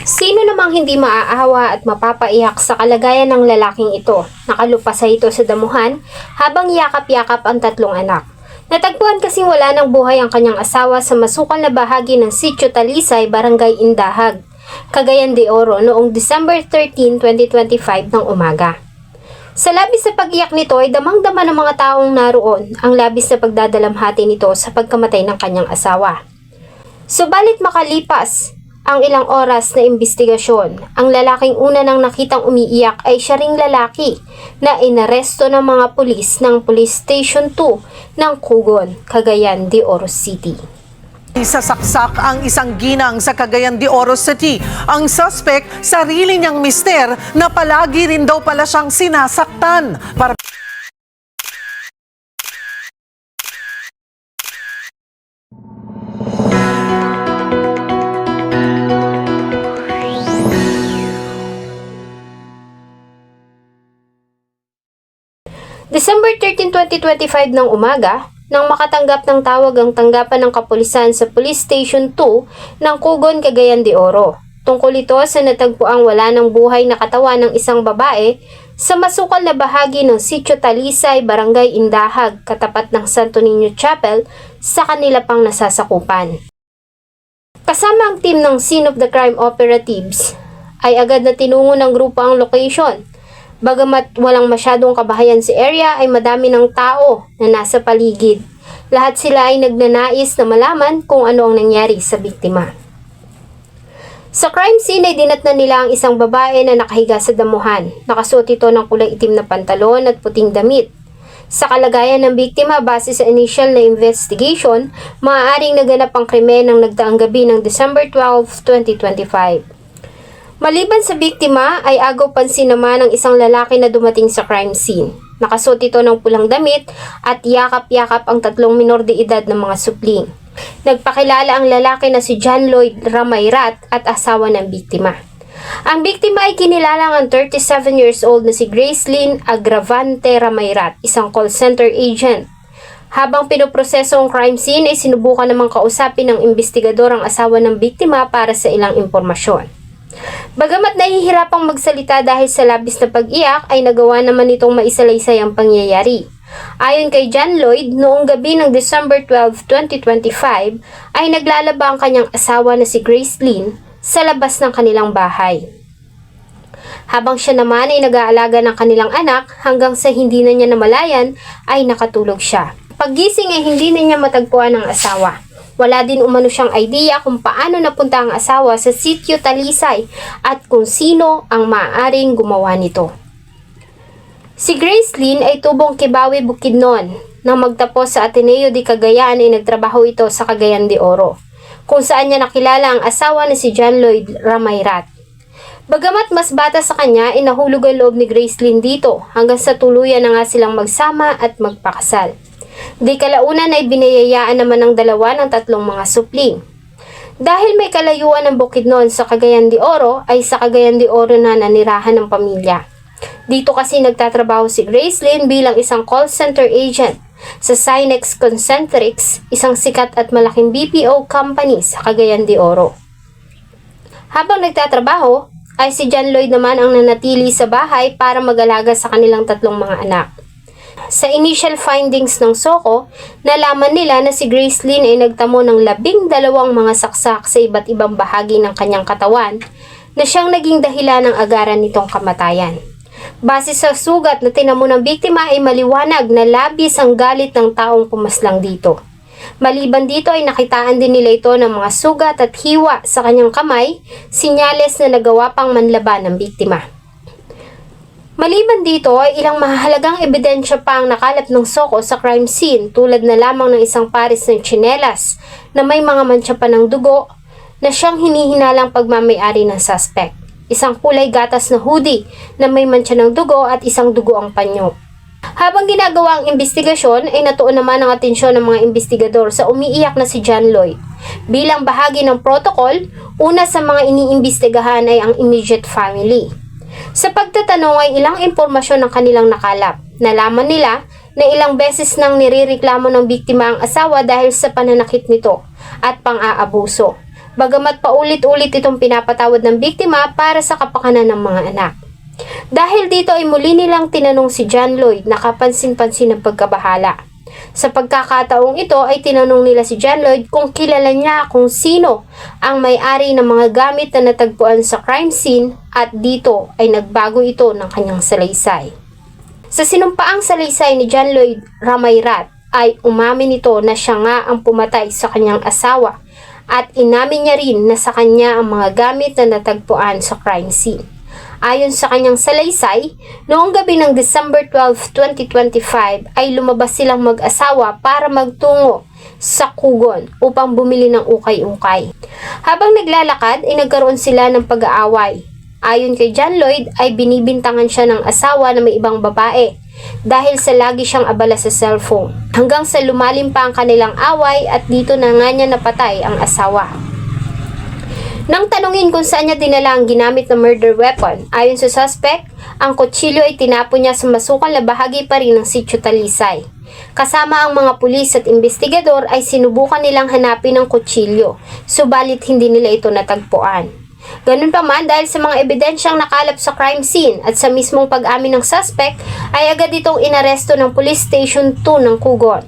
Sino namang hindi maaawa at mapapaiyak sa kalagayan ng lalaking ito? Nakalupasa ito sa damuhan habang yakap-yakap ang tatlong anak. Natagpuan kasing wala ng buhay ang kanyang asawa sa masukal na bahagi ng Sitio Talisay, Barangay Indahag, Cagayan de Oro noong December 13, 2025 ng umaga. Sa labis na pag-iyak nito ay damang-dama ng mga taong naroon ang labis na pagdadalamhati nito sa pagkamatay ng kanyang asawa. Subalit makalipas ang ilang oras na imbestigasyon, ang lalaking una nang nakitang umiiyak ay siya ring lalaki na inaresto ng mga pulis ng Police Station 2 ng Cugon, Cagayan de Oro City. Isasaksak ang isang ginang sa Cagayan de Oro City. Ang suspect, sarili niyang mister na palagi rin daw pala siyang sinasaktan. Para December 13, 2025 ng umaga, nang makatanggap ng tawag ang tanggapan ng kapulisan sa Police Station 2 ng Cugon, Cagayan de Oro. Tungkol ito sa natagpuang wala ng buhay na katawan ng isang babae sa masukal na bahagi ng Sitio Talisay, Barangay Indahag, katapat ng Santo Niño Chapel sa kanila pang nasasakupan. Kasama ang team ng Scene of the Crime Operatives, ay agad na tinungo ng grupo ang location. Bagamat walang masyadong kabahayan sa area ay madami ng tao na nasa paligid. Lahat sila ay nagnanais na malaman kung ano ang nangyari sa biktima. Sa crime scene ay dinatnan nila ang isang babae na nakahiga sa damuhan. Nakasuot ito ng kulay itim na pantalon at puting damit. Sa kalagayan ng biktima base sa initial na investigation, maaaring naganap ang krimen ng nagdaang gabi ng December 12, 2025. Maliban sa biktima ay agaw pansin naman ng isang lalaki na dumating sa crime scene. Nakasuot ito ng pulang damit at yakap-yakap ang tatlong minor de edad ng mga supling. Nagpakilala ang lalaki na si John Lloyd Ramayrat at asawa ng biktima. Ang biktima ay kinilalang ang 37 years old na si Gracelyn Agravante Ramayrat, isang call center agent. Habang pinoproseso ang crime scene ay sinubukan namang kausapin ng investigador ang asawa ng biktima para sa ilang impormasyon. Bagamat nahihirapang magsalita dahil sa labis na pag-iyak, ay nagawa naman itong maisalaysay ang pangyayari. Ayon kay John Lloyd, noong gabi ng December 12, 2025, ay naglalaba ang kanyang asawa na si Gracelyn sa labas ng kanilang bahay. Habang siya naman ay nag-aalaga ng kanilang anak hanggang sa hindi na niya namalayan ay nakatulog siya. Paggising ay hindi na niya matagpuan ang asawa. Wala din umano siyang idea kung paano napunta ang asawa sa Sitio Talisay at kung sino ang maaaring gumawa nito. Si Gracelyn ay tubong Kibawe, Bukidnon. Nang magtapos sa Ateneo de Cagayan ay nagtrabaho ito sa Cagayan de Oro, kung saan niya nakilala ang asawa na si John Lloyd Ramayrat. Bagamat mas bata sa kanya ay nahulog ang loob ni Gracelyn dito hanggang sa tuluyan na nga silang magsama at magpakasal. Di kalaunan ay binayayaan naman ng dalawa ng tatlong mga supling. Dahil may kalayuan ng Bukidnon sa Cagayan de Oro, ay sa Cagayan de Oro na nanirahan ng pamilya. Dito kasi nagtatrabaho si Gracelyn bilang isang call center agent sa Synex Concentrix, isang sikat at malaking BPO company sa Cagayan de Oro. Habang nagtatrabaho, ay si John Lloyd naman ang nanatili sa bahay para mag-alaga sa kanilang tatlong mga anak. Sa initial findings ng SOCO, nalaman nila na si Gracelyn ay nagtamo ng 12 mga saksak sa iba't ibang bahagi ng kanyang katawan na siyang naging dahilan ng agaran nitong kamatayan. Base sa sugat na tinamo ng biktima ay maliwanag na labis ang galit ng taong pumaslang dito. Maliban dito ay nakitaan din nila ito ng mga sugat at hiwa sa kanyang kamay, sinyales na nagawa pang manlaban ng biktima. Maliban dito ay ilang mahalagang ebidensya pa ang nakalap ng SOCO sa crime scene tulad na lamang ng isang pares ng tsinelas na may mga mantsa pa ng dugo na siyang hinihinalang pagmamayari ng suspect. Isang kulay gatas na hoodie na may mantsa ng dugo at isang dugo ang panyo. Habang ginagawa ang investigasyon ay natuon naman ang atensyon ng mga investigador sa umiiyak na si John Lloyd. Bilang bahagi ng protocol, una sa mga iniimbestigahan ay ang immediate family. Sa pagtatanong ay ilang impormasyon ang kanilang nakalap. Nalaman nila na ilang beses nang nirereklamo ng biktima ang asawa dahil sa pananakit nito at pang-aabuso. bagamat paulit-ulit itong pinapatawad ng biktima para sa kapakanan ng mga anak. Dahil dito ay muli nilang tinanong si John Lloyd na kapansin-pansin ng pagkabahala. Sa pagkakataong ito ay tinanong nila si John Lloyd kung kilala niya kung sino ang may-ari ng mga gamit na natagpuan sa crime scene at dito ay nagbago ito ng kanyang salaysay. Sa sinumpaang salaysay ni John Lloyd Ramayrat ay umamin ito na siya nga ang pumatay sa kanyang asawa at inamin niya rin na sa kanya ang mga gamit na natagpuan sa crime scene. Ayon sa kanyang salaysay, noong gabi ng December 12, 2025 ay lumabas silang mag-asawa para magtungo sa Kugon upang bumili ng ukay-ukay. Habang naglalakad ay nagkaroon sila ng pag-aaway. Ayon kay John Lloyd ay binibintangan siya ng asawa na may ibang babae dahil sa lagi siyang abala sa cellphone. Hanggang sa lumalim pa ang kanilang away at dito na nga niya napatay ang asawa. Nang tanungin kung saan niya dinala ang ginamit na murder weapon, ayon sa suspect, ang kutsilyo ay tinapon niya sa masukal na bahagi pa rin ng Sitio Talisay. Kasama ang mga pulis at investigador ay sinubukan nilang hanapin ang kutsilyo, subalit hindi nila ito natagpuan. Ganun pa man, dahil sa mga ebidensyang nakalap sa crime scene at sa mismong pag-amin ng suspect, ay agad itong inaresto ng Police Station 2 ng Kugon.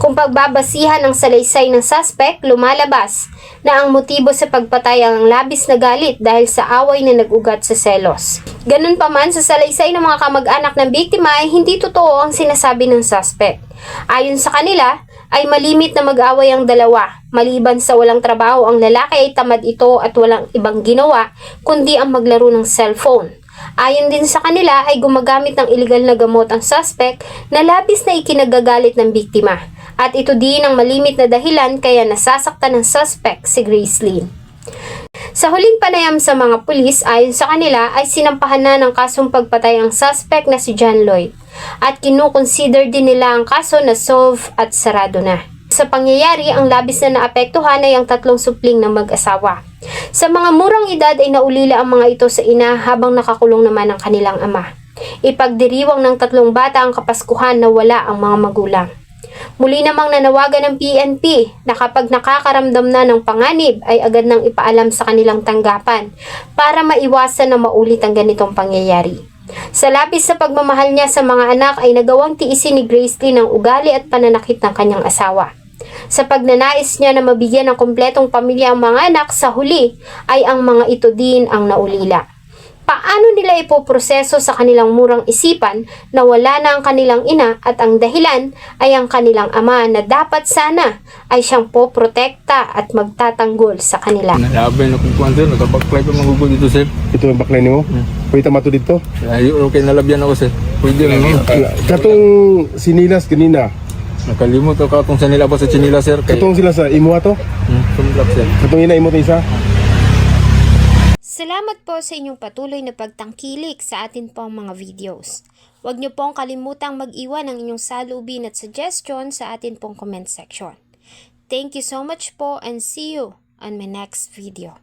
Kung pagbabasihan ng salaysay ng suspect, lumalabas na ang motibo sa pagpatay ang labis na galit dahil sa away na nag-ugat sa selos. Ganun pa man, sa salaysay ng mga kamag-anak ng biktima ay hindi totoo ang sinasabi ng suspect. Ayon sa kanila, ay malimit na mag-away ang dalawa. Maliban sa walang trabaho, ang lalaki ay tamad ito at walang ibang ginawa kundi ang maglaro ng cellphone. Ayon din sa kanila ay gumagamit ng iligal na gamot ang suspect na labis na ikinagagalit ng biktima. At ito din ang malimit na dahilan kaya nasasaktan ng suspect si Grace Lynn. Sa huling panayam sa mga pulis, ayon sa kanila ay sinampahan na ng kasong pagpatay ang suspect na si John Lloyd at kinukonsider din nila ang kaso na solve at sarado na. Sa pangyayari, ang labis na naapektuhan ay ang tatlong supling ng mag-asawa. Sa mga murang edad ay naulila ang mga ito sa ina habang nakakulong naman ang kanilang ama. Ipagdiriwang ng tatlong bata ang kapaskuhan na wala ang mga magulang. Muli namang nanawagan ng PNP na kapag nakakaramdam na ng panganib ay agad nang ipaalam sa kanilang tanggapan para maiwasan na maulit ang ganitong pangyayari. Sa labis sa pagmamahal niya sa mga anak ay nagawang tiisin ni Grace Lynn ang ugali at pananakit ng kanyang asawa. Sa pagnanais niya na mabigyan ng kumpletong pamilya ang mga anak, sa huli ay ang mga ito din ang naulila. Paano nila ipoproseso sa kanilang murang isipan na wala na ang kanilang ina at ang dahilan ay ang kanilang ama na dapat sana ay siyang poprotekta at magtatanggol sa kanila. Nalabay na kung kuwan sir, nakabaklay pa magugol dito sir. Ito ang baklay nimo. Pwede mato dito. Ayaw, okay, nalabyan ako sir. Pwede na no? Katong sinilas kanina. Nakalimot ako katong sa nila ba sa Chinila sir. Katong sila sa imo ato. Sumblak sir. Katong ina imo to isa. Salamat po sa inyong patuloy na pagtangkilik sa atin pong mga videos. Huwag niyo pong kalimutang mag-iwan ng inyong salubin at suggestion sa atin pong comment section. Thank you so much po and see you on my next video.